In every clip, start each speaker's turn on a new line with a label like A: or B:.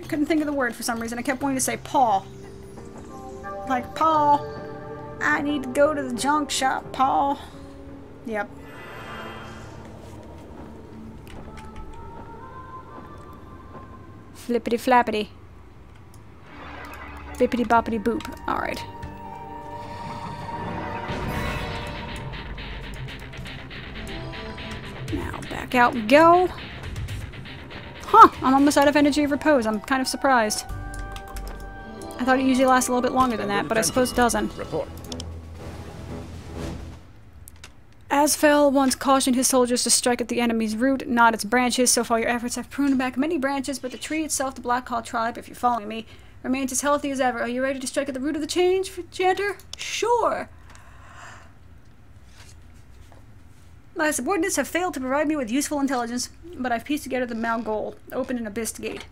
A: couldn't think of the word for some reason. I kept wanting to say Paul. Like, Paul, I need to go to the junk shop, Paul. Yep. Flippity flappity. Bippity boppity boop. Alright. Now back out we go. Huh, I'm almost out of energy of repose. I'm kind of surprised. I thought it usually lasts a little bit longer than that, but I suppose it doesn't.
B: Report.
A: Asfel once cautioned his soldiers to strike at the enemy's root, not its branches. So far your efforts have pruned back many branches, but the tree itself, the Blackhawk tribe, if you're following me, remains as healthy as ever. Are you ready to strike at the root of the change, Chanter? Sure! My subordinates have failed to provide me with useful intelligence, but I've pieced together the Mount Goal. Open an abyss gate.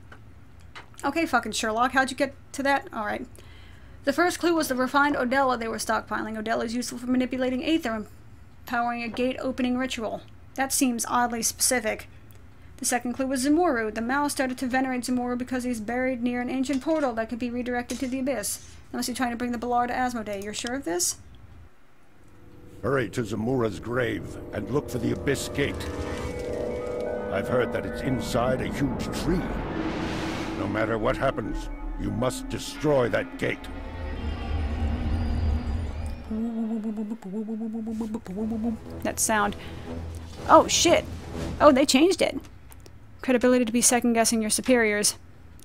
A: Okay, fucking Sherlock, how'd you get to that? Alright. The first clue was the refined Odella they were stockpiling. Odella is useful for manipulating aether and powering a gate-opening ritual. That seems oddly specific. The second clue was Zamuru. The Mao started to venerate Zamuru because he's buried near an ancient portal that could be redirected to the abyss. Unless you're trying to bring the Balar to Asmodee. You're sure of this?
B: Hurry to Zamura's grave and look for the abyss gate. I've heard that it's inside a huge tree. No matter what happens, you must destroy that gate.
A: That sound. Oh, shit. Oh, they changed it. Credibility to be second-guessing your superiors.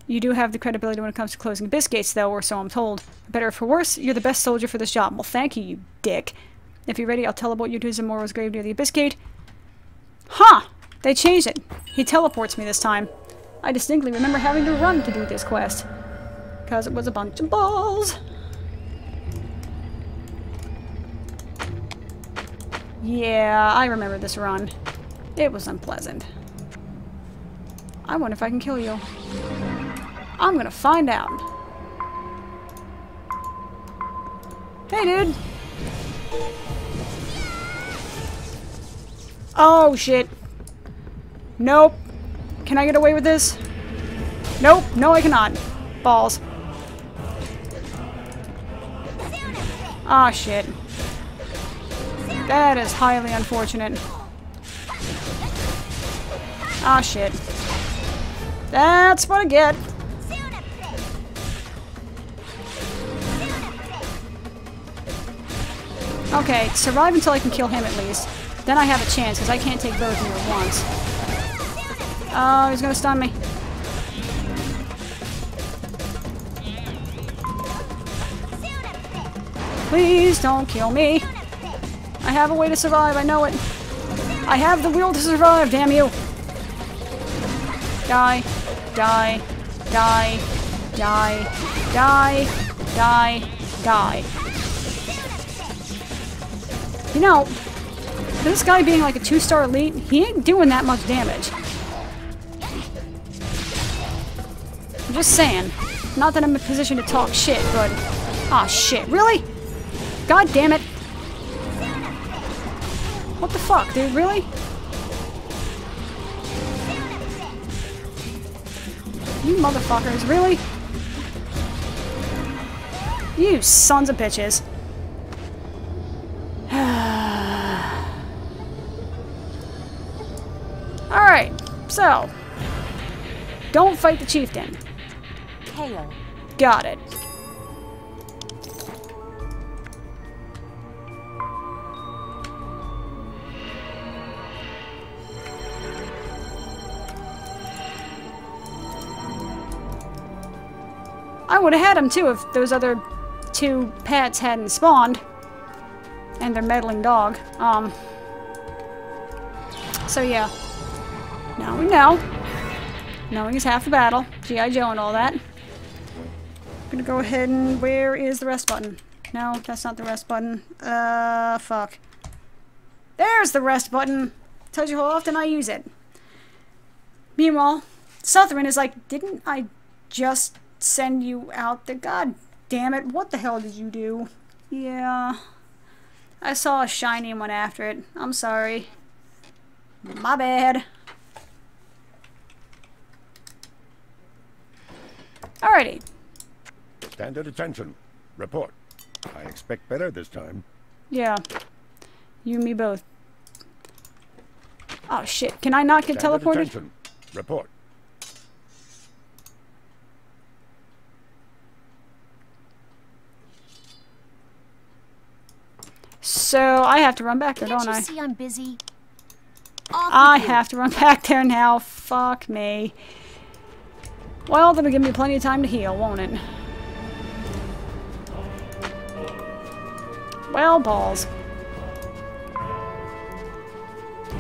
A: You do have the credibility when it comes to closing abyss gates, though, or so I'm told. For better or for worse, you're the best soldier for this job. Well, thank you, you dick. If you're ready, I'll teleport you to Zamora's grave near the abyss gate. Huh! They changed it. He teleports me this time. I distinctly remember having to run to do this quest. Because it was a bunch of balls. Yeah, I remember this run. It was unpleasant. I wonder if I can kill you. I'm gonna find out. Hey, dude! Oh, shit. Nope. Can I get away with this? Nope. No, I cannot. Balls. Ah, shit. That is highly unfortunate. Ah, shit. That's what I get. Okay, survive until I can kill him at least. Then I have a chance, because I can't take both of you at once. Oh, he's gonna stun me. Please don't kill me. I have a way to survive, I know it. I have the will to survive, damn you. Die. Die. Die. Die. Die. Die. Die. You know, this guy being like a 2-star elite, he ain't doing that much damage. I'm just saying. Not that I'm in a position to talk shit, but... Aw, shit. Really? God damn it. What the fuck, dude? Really? You motherfuckers, really? You sons of bitches. Alright, so. Don't fight the chieftain.
C: Kale.
A: Got it. I would have had him too if those other 2 pets hadn't spawned. And their meddling dog. So yeah. Now we know. Knowing is half the battle. G.I. Joe and all that. I'm gonna go ahead and... Where is the rest button? No, that's not the rest button. Fuck. There's the rest button! Tells you how often I use it. Meanwhile, Southern is like, didn't I just send you out there? God damn it, what the hell did you do? Yeah. I saw a shiny and went after it. I'm sorry. My bad. Alrighty.
B: Stand at attention. Report. I expect better this time.
A: Yeah. You and me both. Oh shit, can I not get
B: Stand at
A: teleported?
B: attention. Report.
A: So I have to run back there, don't I?
C: Can't you see I'm busy?
A: I have to run back there now. Fuck me. Well, that'll give me plenty of time to heal, won't it? Well, balls.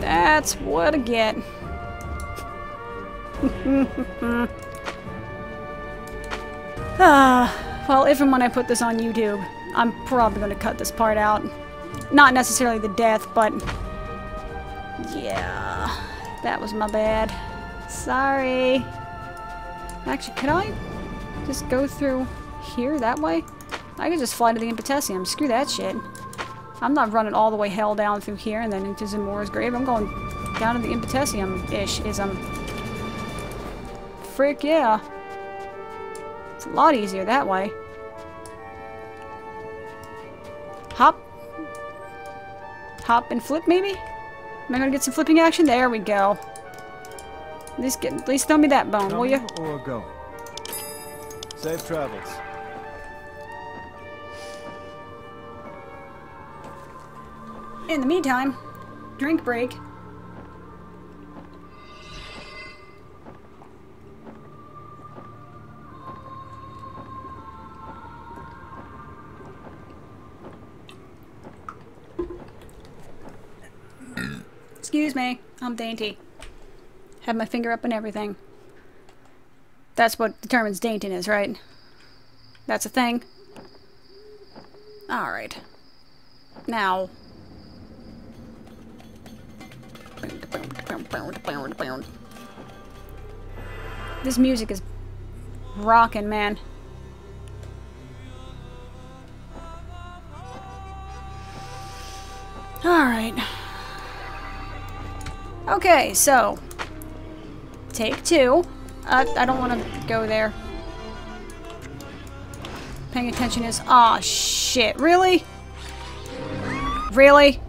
A: That's what I get. Well, if and when I put this on YouTube, I'm probably going to cut this part out. Not necessarily the death, but... yeah, that was my bad. Sorry. Actually, could I just go through here that way? I could just fly to the Impotentium. Screw that shit. I'm not running all the way hell down through here and then into Zamora's grave. I'm going down to the Impotentium-ish ism. Frick yeah. It's a lot easier that way. Hop. Hop and flip, maybe? Am I gonna get some flipping action? There we go. At least throw me that bone, will you?
D: Or go. Safe travels.
A: In the meantime, drink break. Excuse me, I'm dainty. Have my finger up and everything. That's what determines daintiness, right? That's a thing. Alright. Now. This music is rocking, man. Alright. Okay, so take two. I don't want to go there. Paying attention is... aw, shit. Really? Really?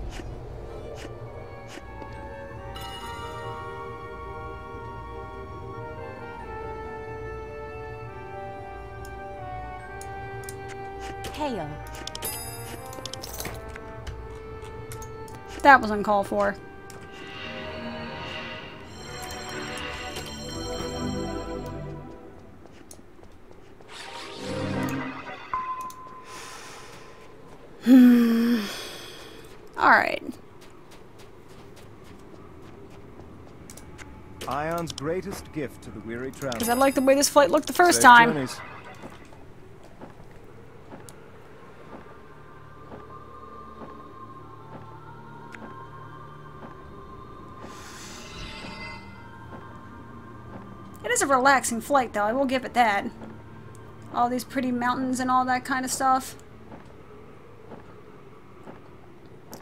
C: Aion.
A: That was uncalled for. Alright.
D: Aion's greatest gift to the weary traveler.
A: Because I like the way this flight looked the first
D: Safe
A: time.
D: journeys.
A: It is a relaxing flight, though. I will give it that. All these pretty mountains and all that kind of stuff.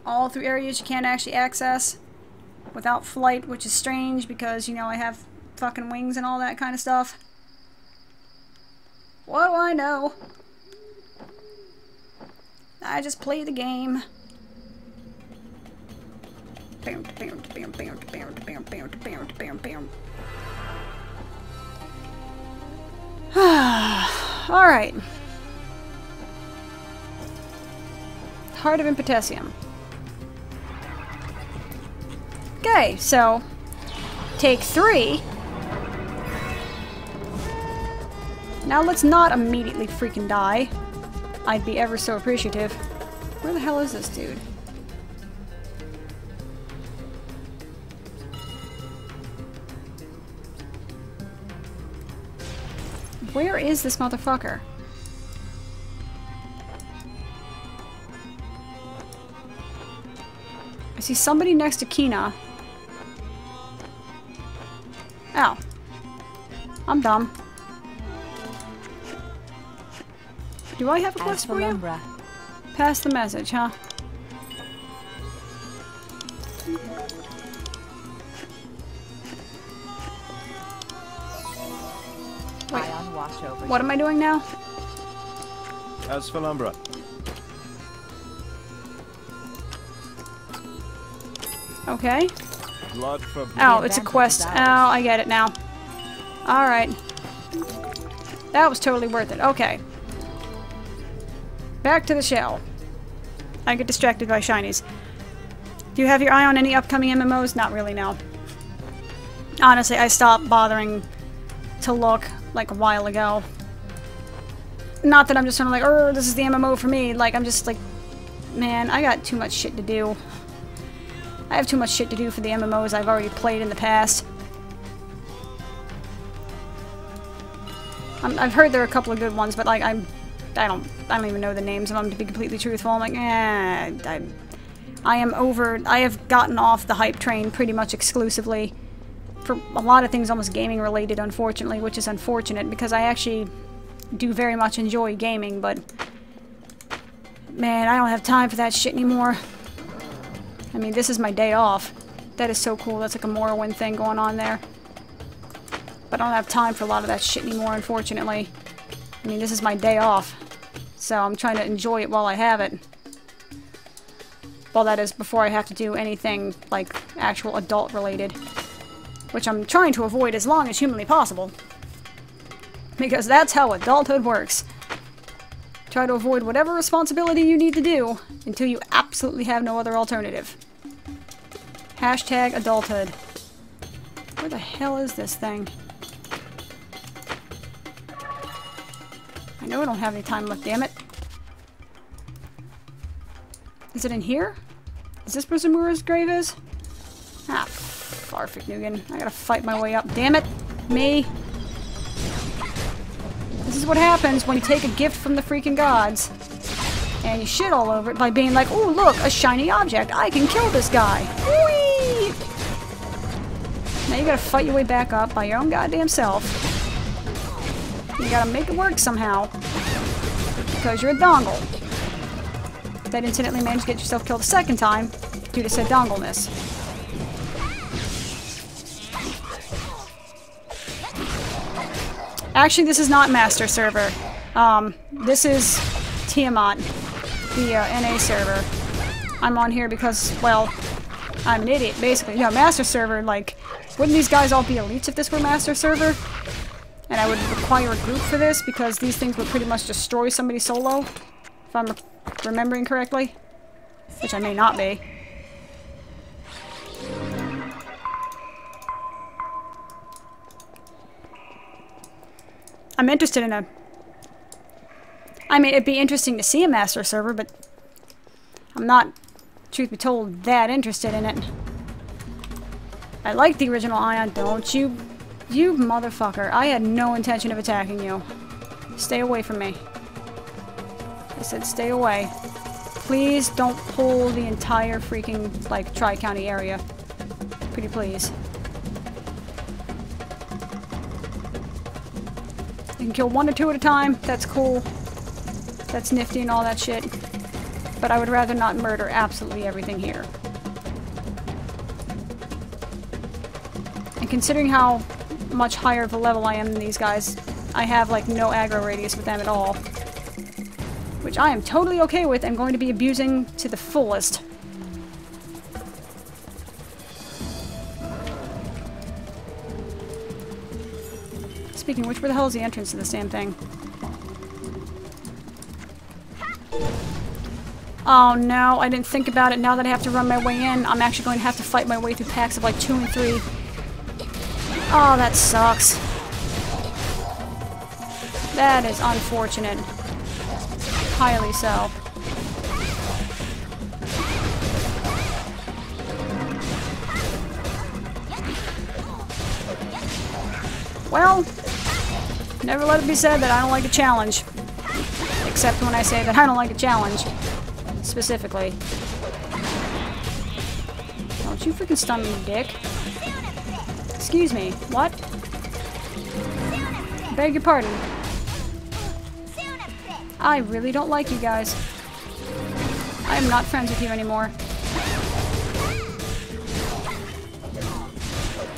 A: All through areas you can't actually access without flight, which is strange because, you know, I have fucking wings and all that kind of stuff. What do I know? I just play the game. Alright. Heart of Impotentium. Okay, so take 3. Now let's not immediately freaking die. I'd be ever so appreciative. Where the hell is this dude? Where is this motherfucker? I see somebody next to Kina. Ow. I'm dumb. Do I have a quest for you? Pass the message, huh? Wait.
C: Aion watch over
A: What am I doing now?
D: As for Lumbra.
A: Okay.
D: Blood for blood.
A: Oh, it's a quest. Oh, I get it now. Alright. That was totally worth it. Okay. Back to the shell. I get distracted by shinies. Do you have your eye on any upcoming MMOs? Not really, no. Honestly, I stopped bothering to look like a while ago. Not that I'm just sort of like, oh, this is the MMO for me. Like, I'm just like, man, I got too much shit to do. I have too much shit to do for the MMOs I've already played in the past. I've heard there are a couple of good ones, but like, I don't even know the names of them, to be completely truthful. I'm like, I am over. I have gotten off the hype train pretty much exclusively for a lot of things, almost gaming related, unfortunately, which is unfortunate because I actually do very much enjoy gaming, but man, I don't have time for that shit anymore. I mean, this is my day off. That is so cool. That's like a Morrowind thing going on there. But I don't have time for a lot of that shit anymore, unfortunately. I mean, this is my day off. So I'm trying to enjoy it while I have it. Well, that is before I have to do anything, like, actual adult related. Which I'm trying to avoid as long as humanly possible. Because that's how adulthood works. Try to avoid whatever responsibility you need to do until you absolutely have no other alternative. Hashtag adulthood. Where the hell is this thing? I know I don't have any time left, damn it. Is it in here? Is this where Zamura's grave is? Ah, Farfignugan. I gotta fight my way up. Damn it! Me! This is what happens when you take a gift from the freaking gods and you shit all over it by being like, ooh, look, a shiny object. I can kill this guy. Whee! Now you gotta fight your way back up by your own goddamn self. You gotta make it work somehow. Because you're a dongle. That incidentally managed to get yourself killed a second time due to said dongleness. Actually, this is not Master Server. This is Tiamat, the NA server. I'm on here because, well, I'm an idiot, basically. No, Master Server, like, wouldn't these guys all be elites if this were Master Server? And I would require a group for this because these things would pretty much destroy somebody solo, if I'm remembering correctly. Which I may not be. I'm interested in a... I mean, it'd be interesting to see a Master Server, but I'm not, truth be told, that interested in it. I like the original Aion, don't you? You motherfucker. I had no intention of attacking you. Stay away from me. I said stay away. Please don't pull the entire freaking, like, Tri-County area. Pretty please. You can kill 1 or 2 at a time. That's cool. That's nifty and all that shit. But I would rather not murder absolutely everything here. And considering how much higher of a level I am than these guys, I have like no aggro radius with them at all. Which I am totally okay with and going to be abusing to the fullest. Speaking of which, where the hell is the entrance to this damn thing? Oh no, I didn't think about it. Now that I have to run my way in, I'm actually going to have to fight my way through packs of like 2 and 3. Oh, that sucks. That is unfortunate. Highly so. Well, never let it be said that I don't like a challenge. Except when I say that I don't like a challenge. Specifically. Don't you freaking stun me, dick. Excuse me, what? Beg your pardon. I really don't like you guys. I am not friends with you anymore.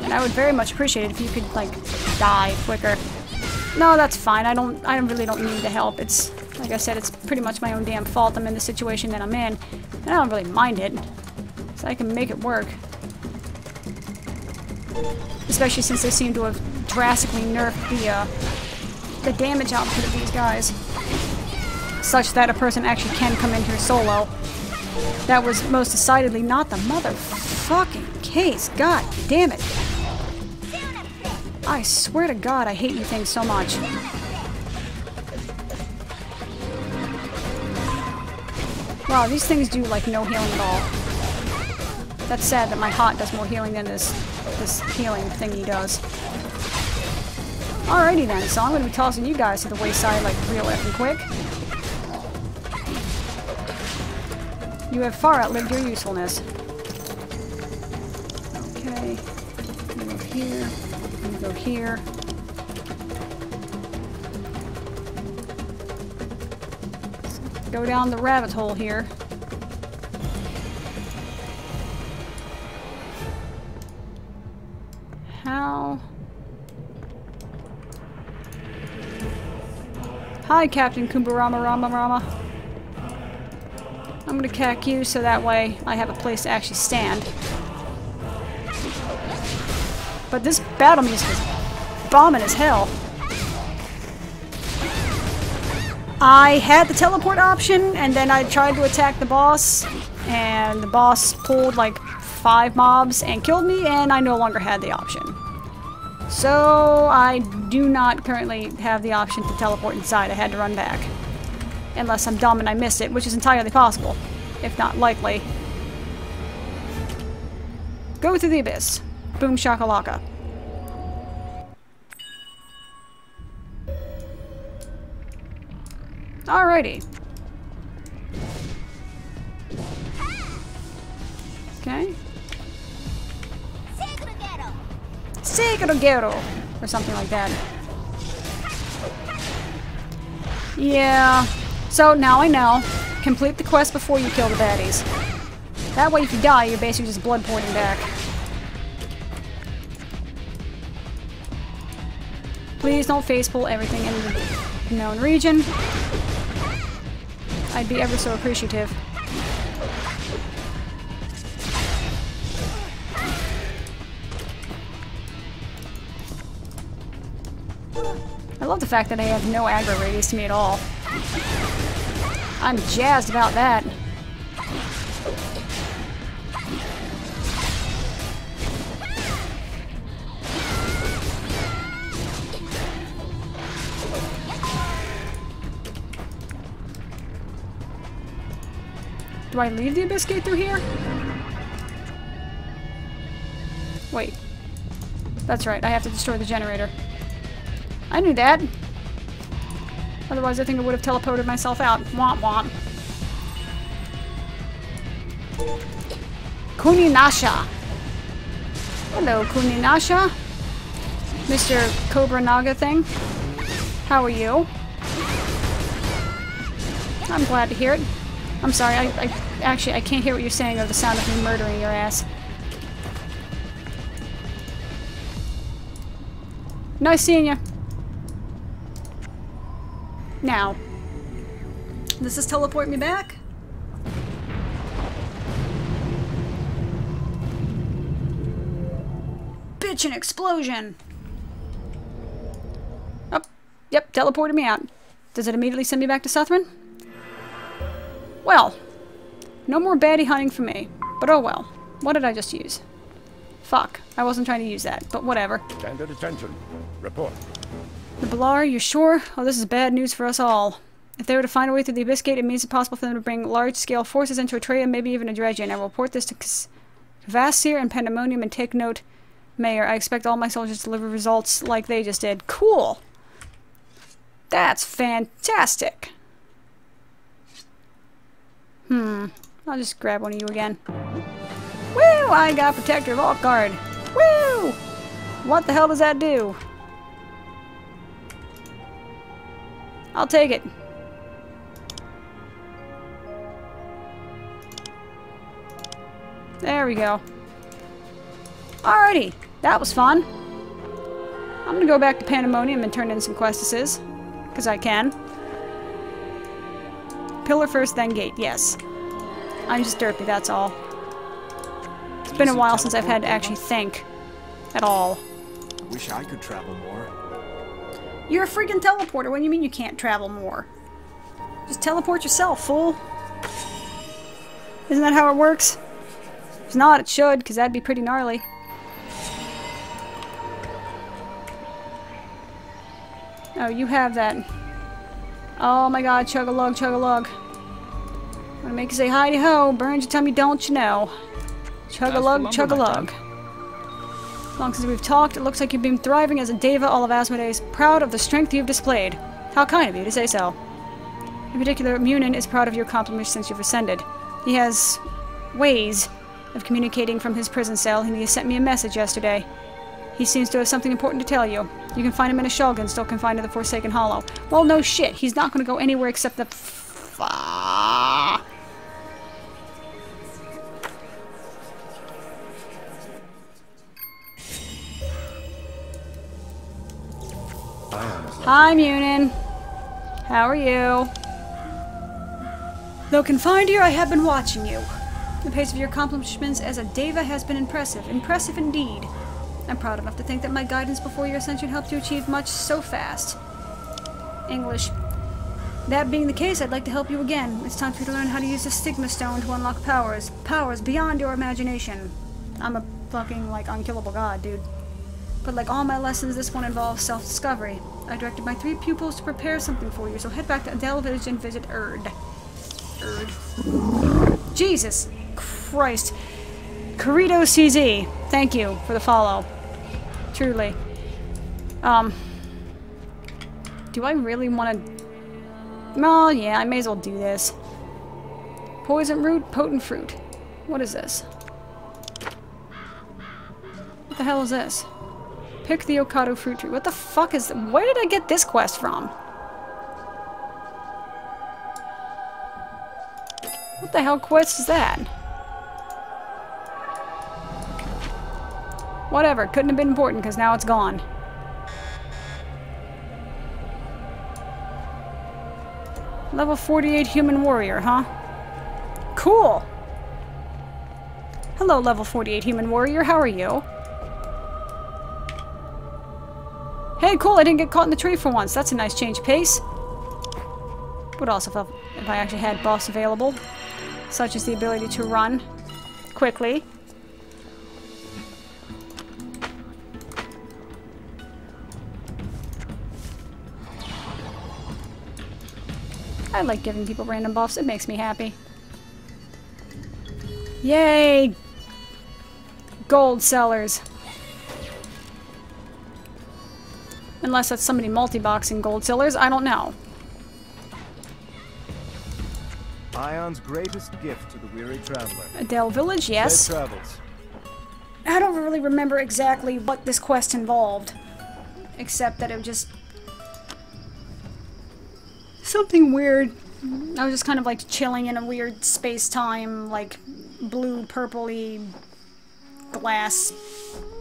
A: And I would very much appreciate it if you could, like, die quicker. No, that's fine. I really don't need the help. It's, like I said, it's pretty much my own damn fault. I'm in the situation that I'm in. And I don't really mind it. So I can make it work. Especially since they seem to have drastically nerfed the damage output of these guys. Such that a person actually can come in here solo. That was most decidedly not the motherfucking case. God damn it. I swear to God, I hate you things so much. Wow, these things do, like, no healing at all. That's sad that my hot does more healing than this healing thingy does. Alrighty then, so I'm gonna be tossing you guys to the wayside, like, real effing quick. You have far outlived your usefulness. Okay. You go here. You go here. Go down the rabbit hole here. How? Hi, Captain Kumbarama Rama Rama. I'm gonna cack you so that way I have a place to actually stand. But this battle music is bombing as hell. I had the teleport option, and then I tried to attack the boss, and the boss pulled like 5 mobs and killed me, and I no longer had the option. So I do not currently have the option to teleport inside. I had to run back. Unless I'm dumb and I missed it, which is entirely possible, if not likely. Go through the abyss. Boom shakalaka. Alrighty. Okay. Segregero! Or something like that. Yeah. So now I know. Complete the quest before you kill the baddies. That way if you die, you're basically just blood porting back. Please don't facepull everything in the known region. I'd be ever so appreciative. I love the fact that I have no aggro radius to me at all. I'm jazzed about that. Do I leave the abyss gate through here? Wait. That's right, I have to destroy the generator. I knew that. Otherwise I think I would have teleported myself out. Womp womp. Kuninasha. Hello, Kuninasha. Mr. Cobra Naga thing. How are you? I'm glad to hear it. I'm sorry, actually I can't hear what you're saying over the sound of me murdering your ass. Nice seeing you. Now, does this teleport me back? Bitch, an explosion! Oh, yep, teleported me out. Does it immediately send me back to Southron? Well, no more baddie hunting for me. But oh well. What did I just use? Fuck, I wasn't trying to use that, but whatever.
B: Standard attention. Report.
A: The Balar, you sure? Oh, this is bad news for us all. If they were to find a way through the Abyss Gate, it means it's possible for them to bring large-scale forces into Atreya, maybe even a Dredgen. I will report this to Kvasir and Pandemonium, and take note, Mayor. I expect all my soldiers to deliver results like they just did. Cool! That's fantastic! I'll just grab one of you again. Woo! I got Protector of Altgard. Woo! What the hell does that do? I'll take it. There we go. Alrighty. That was fun. I'm gonna go back to Pandemonium and turn in some questesses. Because I can. Pillar first, then gate. Yes. I'm just derpy, that's all. It's been a while since I've had to actually think. At all.
D: I wish I could travel more.
A: You're a freaking teleporter. What do you mean you can't travel more? Just teleport yourself, fool. Isn't that how it works? If not, it should, because that'd be pretty gnarly. Oh, you have that. Oh my god, chug-a-lug, chug-a-lug. I'm gonna make you say hi-de-ho. Burns, you tell me don't you know. Chug-a-lug, chug-a-lug. As long as we've talked, it looks like you've been thriving as a Deva all of Asmodee's. Proud of the strength you've displayed. How kind of you to say so. In particular, Munin is proud of your accomplishments since you've ascended. He has ways of communicating from his prison cell, and he sent me a message yesterday. He seems to have something important to tell you. You can find him in a Shulgin, still confined to the Forsaken Hollow. Well, no shit. He's not going to go anywhere except the... Hi, Munin. How are you? Though confined here, I have been watching you. The pace of your accomplishments as a Deva has been impressive. Impressive indeed. I'm proud enough to think that my guidance before your ascension helped you achieve much so fast. English. That being the case, I'd like to help you again. It's time for you to learn how to use the Stigma Stone to unlock powers. Powers beyond your imagination. I'm a fucking, like, unkillable god, dude. But like all my lessons, this one involves self-discovery. I directed my 3 pupils to prepare something for you, so head back to Adele Village and visit Erd. Jesus Christ. Corrido CZ, thank you for the follow. Truly. Do I really want to... Well, yeah, I may as well do this. Poison root, potent fruit. What is this? What the hell is this? Pick the Okado fruit tree. What the fuck is... Where did I get this quest from? What the hell quest is that? Whatever. Couldn't have been important because now it's gone. Level 48 human warrior, huh? Cool! Hello, level 48 human warrior. How are you? Hey, cool, I didn't get caught in the tree for once. That's a nice change of pace. Would also help if I actually had buffs available, such as the ability to run quickly. I like giving people random buffs. It makes me happy. Yay! Gold sellers. Unless that's somebody multi-boxing gold sellers, I don't know.
D: Aion's greatest gift to the weary traveler.
A: Adele Village, yes.
D: Safe travels.
A: I don't really remember exactly what this quest involved. Except that it was just... something weird. I was just kind of like chilling in a weird space-time, like, blue, purpley glass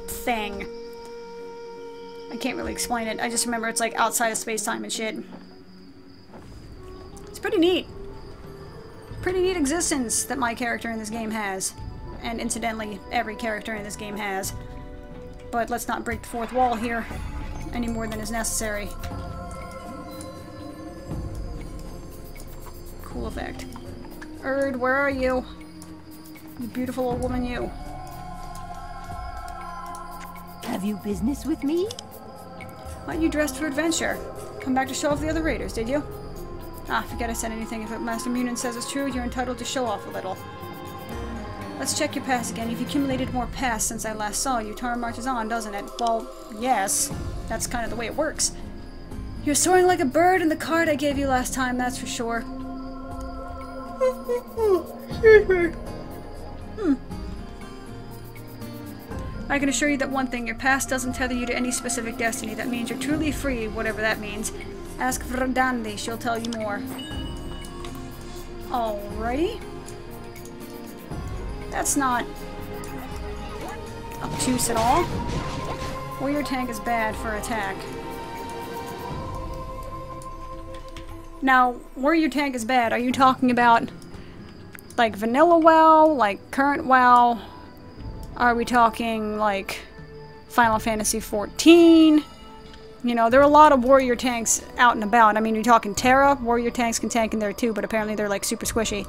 A: thing. I can't really explain it. I just remember it's like outside of space-time and shit. It's pretty neat. Pretty neat existence that my character in this game has. And incidentally, every character in this game has. But let's not break the fourth wall here any more than is necessary. Cool effect. Erd, where are you? You beautiful old woman, you.
C: Have you business with me?
A: Why you dressed for adventure? Come back to show off the other raiders, did you? Ah, forget I said anything. If what Master Munin says is true, you're entitled to show off a little. Let's check your pass again. You've accumulated more pass since I last saw you. Time marches on, doesn't it? Well, yes. That's kind of the way it works. You're soaring like a bird in the card I gave you last time, that's for sure. Excuse me. I can assure you that one thing, your past doesn't tether you to any specific destiny. That means you're truly free, whatever that means. Ask Verdandi, she'll tell you more. Alrighty. That's not obtuse at all. Warrior tank is bad for attack. Now, warrior tank is bad. Are you talking about like vanilla WoW, like current WoW? Are we talking like Final Fantasy 14? You know, there are a lot of warrior tanks out and about. I mean, you're talking Terra, warrior tanks can tank in there too, but apparently they're like super squishy.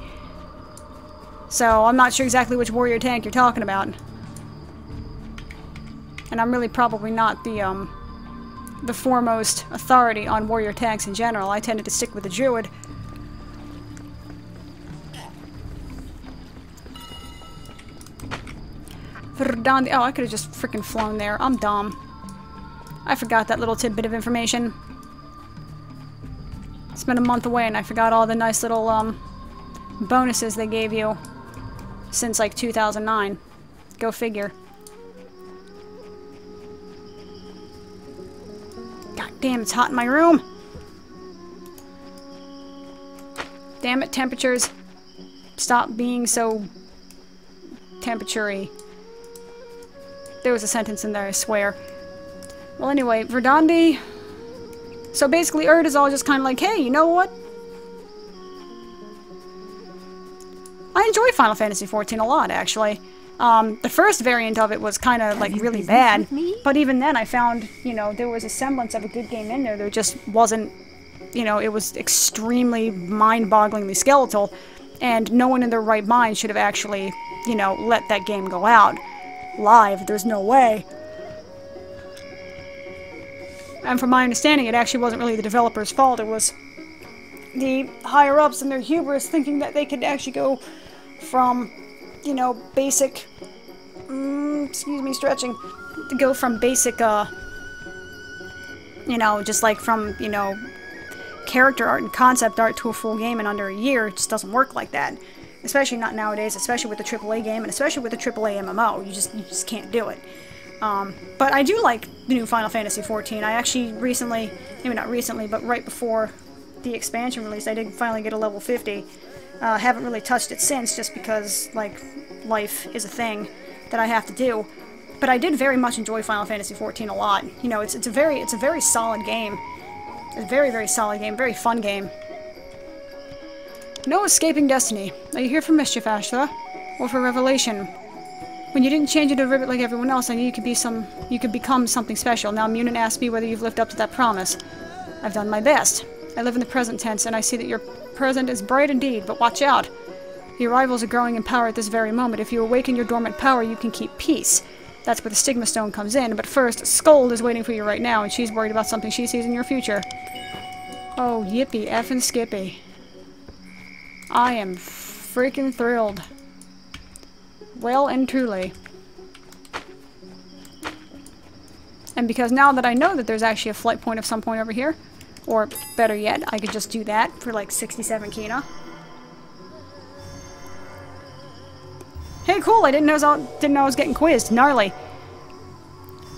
A: So I'm not sure exactly which warrior tank you're talking about. And I'm really probably not the foremost authority on warrior tanks in general. I tended to stick with the druid. Oh, I could have just freaking flown there. I'm dumb. I forgot that little tidbit of information. It's been a month away and I forgot all the nice little bonuses they gave you since like 2009. Go figure. God damn, it's hot in my room. Damn it, temperatures. Stop being so temperature-y. There was a sentence in there, I swear. Well, anyway, Verdandi. So basically, Erd is all just kind of like, hey, you know what? I enjoy Final Fantasy XIV a lot, actually. The first variant of it was kind of, like, really bad. But even then, I found, you know, there was a semblance of a good game in there. There just wasn't, you know, it was extremely mind-bogglingly skeletal. And no one in their right mind should have actually, you know, let that game go out live. There's no way. And from my understanding, it actually wasn't really the developer's fault. It was the higher-ups and their hubris thinking that they could actually go from, you know, basic... excuse me, stretching. To go from basic, you know, just like from, you know, character art and concept art to a full game in under a year. It just doesn't work like that. Especially not nowadays, especially with the AAA game, and especially with the AAA MMO. You just can't do it. But I do like the new Final Fantasy XIV. I actually recently, maybe not recently, but right before the expansion release, I did finally get a level 50. Haven't really touched it since, just because, like, life is a thing that I have to do. But I did very much enjoy Final Fantasy XIV a lot. You know, it's a very solid game. It's a very, very solid game, very fun game. No escaping destiny. Are you here for mischief, Ashla? Or for revelation? When you didn't change into a ribbit like everyone else, I knew you could become something special. Now Munin asked me whether you've lived up to that promise. I've done my best. I live in the present tense, and I see that your present is bright indeed, but watch out. Your rivals are growing in power at this very moment. If you awaken your dormant power, you can keep peace. That's where the Stigma Stone comes in, but first, Scold is waiting for you right now, and she's worried about something she sees in your future. Oh, yippee effing skippy. I am freaking thrilled. Well and truly. And because now that I know that there's actually a flight point of some point over here, or better yet, I could just do that for like 67 Kina. Hey, cool! I didn't know I was getting quizzed. Gnarly.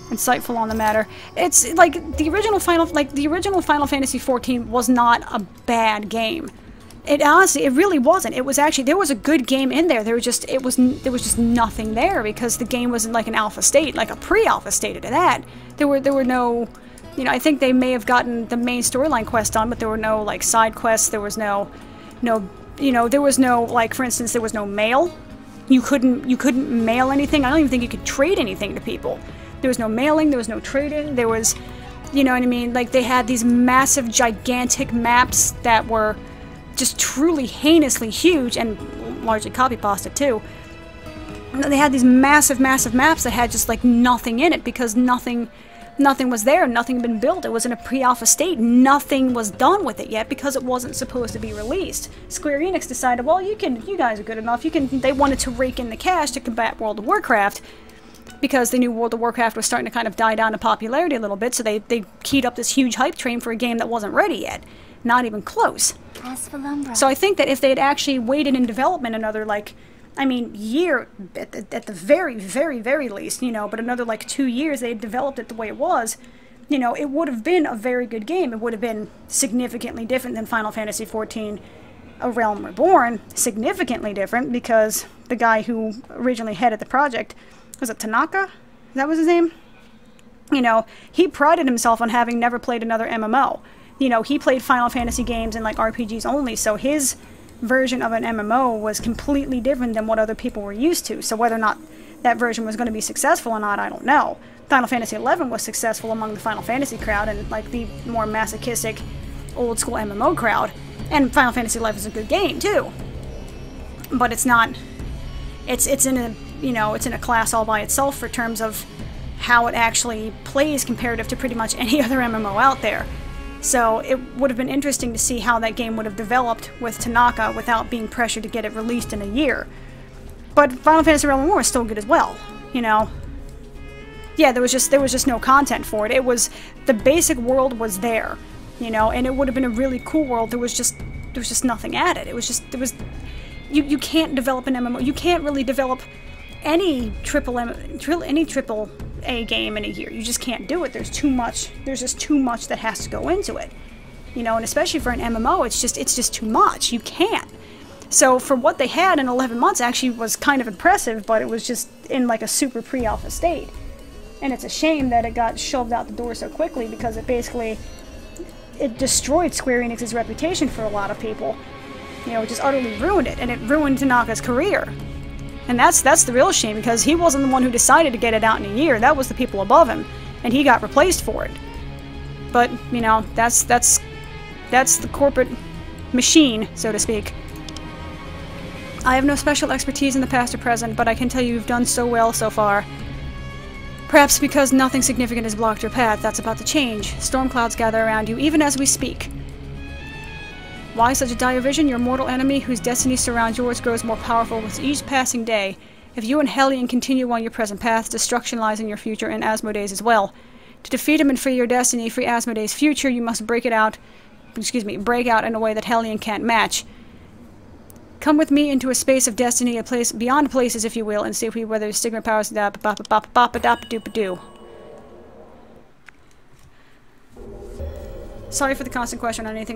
A: Insightful on the matter. It's like the original Final Fantasy XIV was not a bad game. It honestly, it really wasn't. It was actually, there was a good game in there. There was just nothing there because the game was in like an alpha state, like a pre-alpha state of that. There were no, you know, I think they may have gotten the main storyline quest done, but there were no like side quests. There was no, you know, there was no, like, for instance, there was no mail. You couldn't mail anything. I don't even think you could trade anything to people. There was no mailing. There was no trading. There was, you know what I mean? Like, they had these massive, gigantic maps that were just truly heinously huge and largely copy-pasted too. They had these massive, massive maps that had just like nothing in it because nothing was there, nothing had been built. It was in a pre-alpha state. Nothing was done with it yet because it wasn't supposed to be released. Square Enix decided, well, you guys are good enough. They wanted to rake in the cash to combat World of Warcraft because they knew World of Warcraft was starting to kind of die down in popularity a little bit, so they keyed up this huge hype train for a game that wasn't ready yet. Not even close. So I think that if they had actually waited in development another, like, I mean, year, at the very, very, very least, you know, but another, like, 2 years, they had developed it the way it was, you know, it would have been a very good game. It would have been significantly different than Final Fantasy XIV, A Realm Reborn. Significantly different, because the guy who originally headed the project, was it Tanaka? That was his name? You know, he prided himself on having never played another MMO. You know, he played Final Fantasy games and like RPGs only, so his version of an MMO was completely different than what other people were used to. So whether or not that version was going to be successful or not, I don't know. Final Fantasy XI was successful among the Final Fantasy crowd and like the more masochistic old school MMO crowd. And Final Fantasy XI is a good game too. But it's not, it's in a, you know, it's in a class all by itself for terms of how it actually plays comparative to pretty much any other MMO out there. So it would have been interesting to see how that game would have developed with Tanaka without being pressured to get it released in a year. But Final Fantasy Realm of War is still good as well, you know. Yeah, there was just no content for it. It was, the basic world was there, you know, and it would have been a really cool world. There was just nothing added. It was just, you can't develop an MMO. You can't really develop any triple A game in a year. You just can't do it. There's too much. There's just too much that has to go into it, you know. And especially for an MMO, it's just too much. You can't. So for what they had in 11 months, actually was kind of impressive, but it was just in like a super pre-alpha state. And it's a shame that it got shoved out the door so quickly, because it destroyed Square Enix's reputation for a lot of people. You know, it just utterly ruined it, and it ruined Tanaka's career. And that's the real shame, because he wasn't the one who decided to get it out in a year. That was the people above him, and he got replaced for it. But, you know, that's the corporate machine, so to speak. I have no special expertise in the past or present, but I can tell you you've done so well so far. Perhaps because nothing significant has blocked your path, that's about to change. Storm clouds gather around you, even as we speak. Why such a dire vision? Your mortal enemy, whose destiny surrounds yours, grows more powerful with each passing day. If you and Hellion continue on your present path, destruction lies in your future and Asmodee's as well. To defeat him and free your destiny, free Asmodee's future, you must break out in a way that Hellion can't match. Come with me into a space of destiny, a place beyond places, if you will, and see if we whether Stigma powers do. Sorry for the constant question on anything.